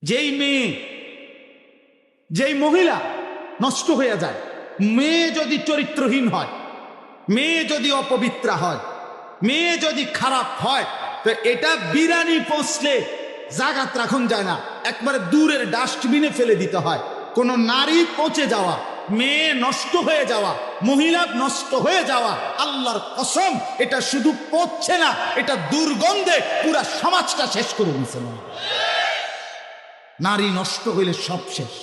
যেই মেয়ে যেই মহিলা নষ্ট হয়ে যায়, মেয়ে যদি চরিত্রহীন হয়, মেয়ে যদি অপবিত্রা হয়, মেয়ে যদি খারাপ হয়, তো এটা বিরানি পৌঁছলে জাগাত রাখুন যায় না, একবারে দূরের ডাস্টবিনে ফেলে দিতে হয়। কোন নারী পচে যাওয়া, মেয়ে নষ্ট হয়ে যাওয়া, মহিলা নষ্ট হয়ে যাওয়া, আল্লাহর কসম এটা শুধু পচছে না, এটা দুর্গন্ধে পুরা সমাজটা শেষ করে দিচ্ছে। নারী নষ্ট হইলে সব শেষ।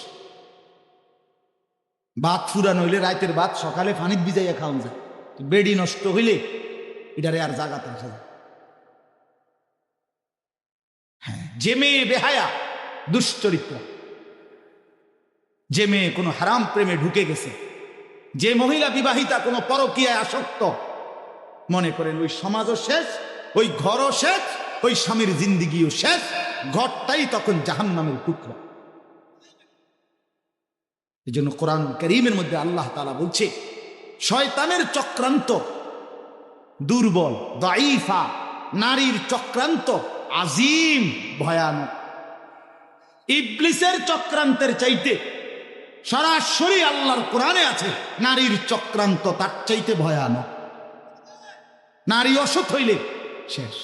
ভাত ফুরানো হইলে রাতের ভাত সকালে পানিত ভিজাইয়া খাওয়া যায়, বেডি নষ্ট হইলে এটারে আর জাগাতে রাখা যায়। হ্যাঁ, যে মেয়ে বেহায়া দুশ্চরিত্র, যে মেয়ে কোনো হারাম প্রেমে ঢুকে গেছে, যে মহিলা বিবাহিতা কোনো পরকীয়ায় আসক্ত, মনে করেন ওই সমাজও শেষ, ওই ঘরও শেষ, ওই স্বামীর জিন্দিগিও শেষ, ঘরটাই তখন জাহান্নামের টুকরা। এই জন্য কোরআন কারীমের মধ্যে আল্লাহ তাআলা বলছে, শয়তানের চক্রান্ত দুর্বল, দাঈফা, নারীর চক্রান্ত আজিম, ভয়ানক। ইবলিসের চক্রান্তের চাইতে সরাসরি আল্লাহর কোরআনে আছে নারীর চক্রান্ত তার চাইতে ভয়ানক। নারী অসৎ হইলে শেষ।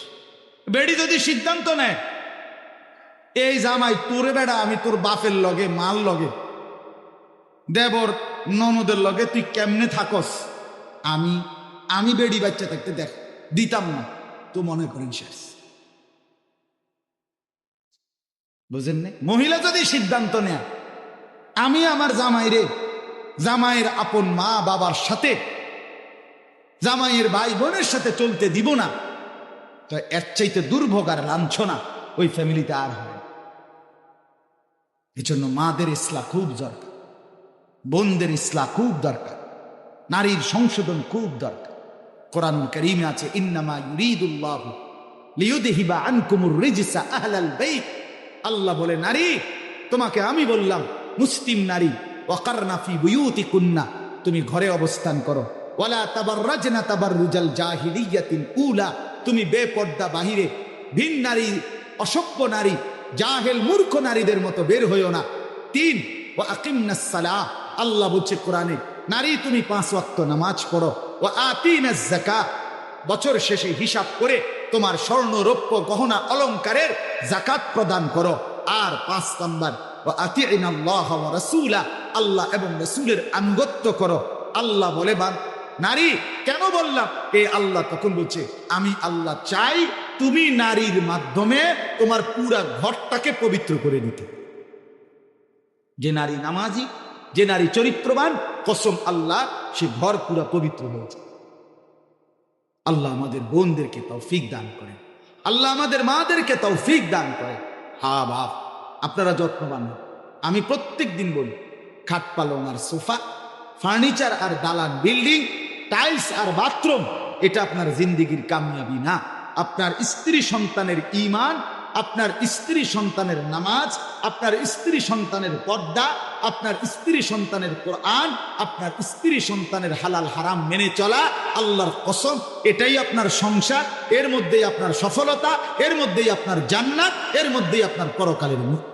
বেডি যদি সিদ্ধান্ত নেয়, এই জামাই তোরে বেড়া আমি তোর বাপের লগে মাল লগে দেবর ননদের লগে তুই কেমনে থাকস, আমি বেডি বাচ্চা থাকতে দেখ দিতাম না, তো মনে করেন শেষ। বুঝেন না? মহিলা যদি সিদ্ধান্ত নেয় আমি আমার জামাইরে জামাইয়ের আপন মা বাবার সাথে, জামাইয়ের ভাই বোনের সাথে চলতে দিব না, তো এর চাইতে দুর্ভোগ আর লাঞ্ছনা ওই ফ্যামিলিতে আর হয়। এই জন্য মাদের ইসলাহ খুব দরকার, বোনদের ইসলাহ খুব দরকার, নারীর সংশোধন খুব দরকার। কোরআনুল কারীমে আছে, ইন্নামা ইউরিদুল্লাহু লিইউযহিবা আনকুমুর রিজসা আহলাল বাইত। আল্লাহ বলে, নারী তোমাকে আমি বললাম, মুসলিম নারী, ওয়াকারনা ফি বুয়ুতিকুন্না, তুমি ঘরে অবস্থান করো, ওয়ালা তাবাররাজনা তাবাররুজাল জাহিলিয়াতিল উলা, তুমি বেপর্দা বাহিরে ভিন নারী, অসভ্য নারী, জাহেল মূর্খ নারীদের মতো বের হইও না। 3, ওয়া আকিমনাস সালাহ, আল্লাহ বলছে কোরআনে, নারী তুমি 5 ওয়াক্ত নামাজ পড়ো, ওয়া আতিনাজ যাকাত, বছর শেষে হিসাব করে তোমার স্বর্ণ রৌপ্য গহনা অলংকারের যাকাত প্রদান করো। আর 5 নম্বর, ওয়া আতিইনাল্লাহ ওয়া রাসূলা, আল্লাহ এবং রাসূলের আনুগত্য করো। আল্লাহ বলে, নারী কেন বললাম এই আল্লাহ তখন বলছে, আমি আল্লাহ চাই তুমি নারীর মাধ্যমে তোমার পুরা ঘরটাকে পবিত্র করে নিতে। যে নারী নামাজি, যে নারী চরিত্রবান, কসম আল্লাহ সে ঘর পুরা পবিত্র হয়েছে। আল্লাহ আমাদের বোনদেরকে তৌফিক দান করেন, আল্লাহ আমাদের মাদেরকে তৌফিক দান করেন। হা বাপ, আপনারা যত্নবান। আমি প্রত্যেক দিন বলি, খাট পালং আর সোফা, ফার্নিচার আর দালান বিল্ডিং, টাইলস আর বাথরুম, এটা আপনার জিন্দিগির কামিয়াবি না। আপনার স্ত্রী সন্তানের ঈমান, আপনার স্ত্রী সন্তানের নামাজ, আপনার স্ত্রী সন্তানের পর্দা, আপনার স্ত্রী সন্তানের কোরআন, আপনার স্ত্রী সন্তানের হালাল হারাম মেনে চলা, আল্লাহর কসম এটাই আপনার সংসার, এর মধ্যেই আপনার সফলতা, এর মধ্যেই আপনার জান্নাত, এর মধ্যেই আপনার পরকালের মুক্তি।